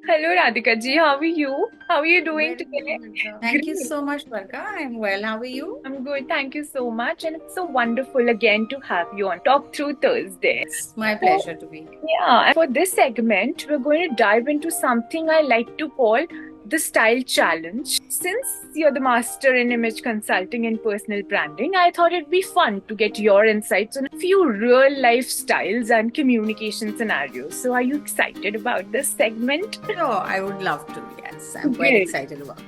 Hello, Radhika ji. How are you? How are you doing Very today? well, Varga. Thank you Great. so much, Varga. I'm well. How are you? I'm good. Thank you so much. And it's so wonderful again to have you on Talk Through Thursday. It's my So, pleasure to be here. yeah, and for this segment, we're going to dive into something I like to call the style challenge. Since you're the master in image consulting and personal branding, I thought it'd be fun to get your insights on a few real life styles and communication scenarios. So, are you excited about this segment? Sure, I would love to. Yes, I'm quite Great. excited about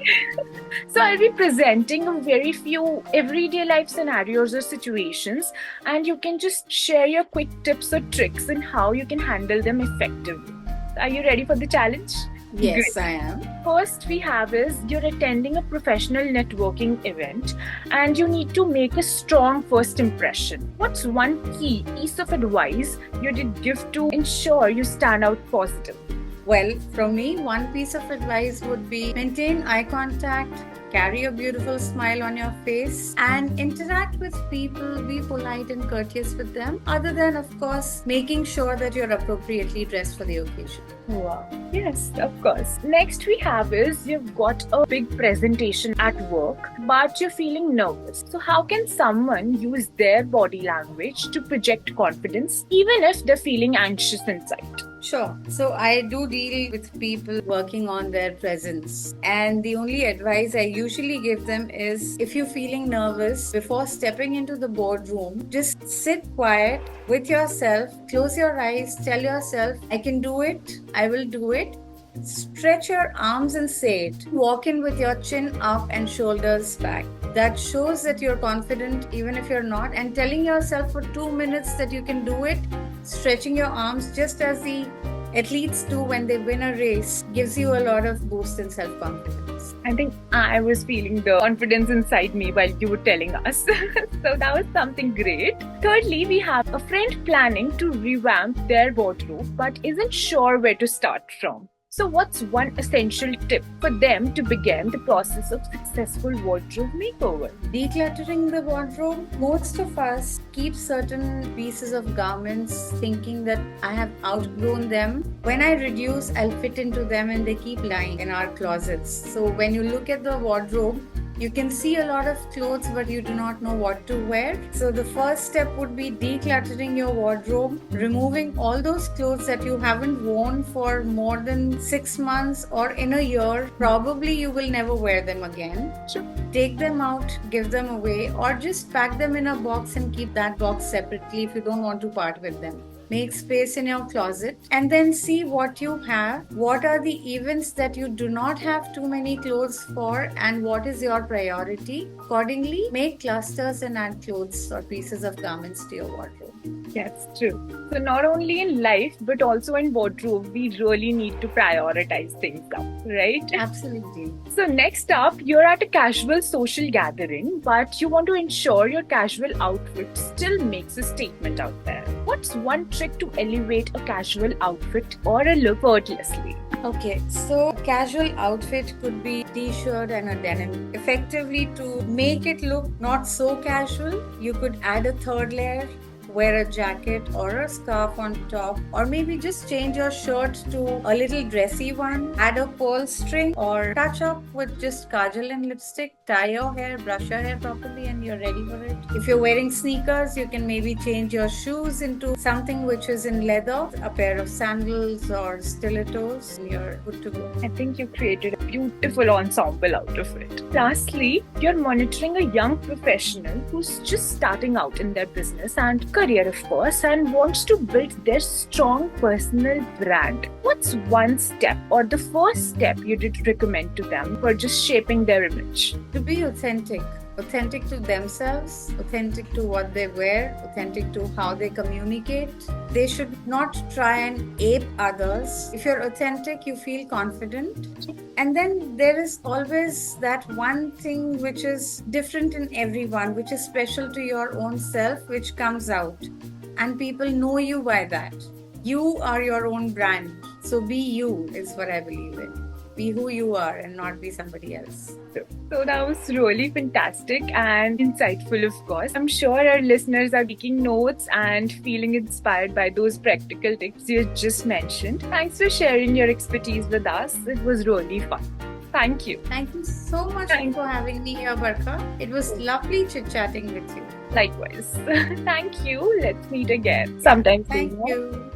So, I'll be presenting a very few everyday life scenarios or situations, and you can just share your quick tips or tricks on how you can handle them effectively. Are you ready for the challenge? it. Great. Yes, I am. First, we have is you're attending a professional networking event and you need to make a strong first impression. What's one key piece of advice you did give to ensure you stand out positive? Well, from me, one piece of advice would be maintain eye contact, carry a beautiful smile on your face, and interact with people. Be polite and courteous with them, other than, of course, making sure that you're appropriately dressed for the occasion. Wow. Yes, of course. Next we have is you've got a big presentation at work, but you're feeling nervous. So how can someone use their body language to project confidence even if they're feeling anxious inside? Sure. So I do deal with people working on their presence. And the only advice I usually give them is if you're feeling nervous before stepping into the boardroom, just sit quiet with yourself, close your eyes, tell yourself, I can do it, I will do it. Stretch your arms and say it. Walk in with your chin up and shoulders back. That shows that you're confident even if you're not. And telling yourself for 2 minutes that you can do it, stretching your arms just as the athletes do when they win a race, gives you a lot of boost in self confidence. I think I was feeling the confidence inside me while you were telling us. So that was something great. Thirdly, we have a friend planning to revamp their wardrobe but isn't sure where to start from. So, what's one essential tip for them to begin the process of successful wardrobe makeover? Decluttering the wardrobe, most of us keep certain pieces of garments thinking that I have outgrown them. When I reduce, I'll fit into them and they keep lying in our closets. So when you look at the wardrobe, you can see a lot of clothes, but you do not know what to wear. So, the first step would be decluttering your wardrobe, removing all those clothes that you haven't worn for more than 6 months or in a year. Probably you will never wear them again. Sure. Take them out, give them away, or just pack them in a box and keep that box separately if you don't want to part with them. Make space in your closet and then see what you have. What are the events that you do not have too many clothes for, and what is your priority? Accordingly, make clusters and add clothes or pieces of garments to your wardrobe. That's true. So, not only in life, but also in wardrobe, we really need to prioritize things up, right? Absolutely. So, next up, you're at a casual social gathering, but you want to ensure your casual outfit still makes a statement out there. What's one trick to elevate a casual outfit or a look effortlessly? Okay, so casual outfit could be t-shirt and a denim. Effectively, to make it look not so casual, you could add a third layer, wear a jacket or a scarf on top, or maybe just change your shirt to a little dressy one, add a pearl string, or touch up with just kajal and lipstick, tie your hair, brush your hair properly, and you're ready for it. If you're wearing sneakers, you can maybe change your shoes into something which is in leather, a pair of sandals or stilettos, and you're good to go. I think you created a beautiful ensemble out of it. Lastly, you're monitoring a young professional who's just starting out in their business and career, of course, and wants to build their strong personal brand. What's one step or the first step you did recommend to them for just shaping their image? To be authentic. Authentic to themselves, authentic to what they wear, authentic to how they communicate. They should not try and ape others. If you're authentic, you feel confident. And then there is always that one thing which is different in everyone, which is special to your own self, which comes out. And people know you by that. You are your own brand. So be you, is what I believe in. Be who you are and not be somebody else. So that was really fantastic and insightful, of course. I'm sure our listeners are taking notes and feeling inspired by those practical tips you just mentioned. Thanks for sharing your expertise with us. It was really fun. Thank you. Thank you so much for having me here, Barkha. It was lovely chit-chatting with you. Likewise. Thank you. Let's meet again sometime soon. Thank you.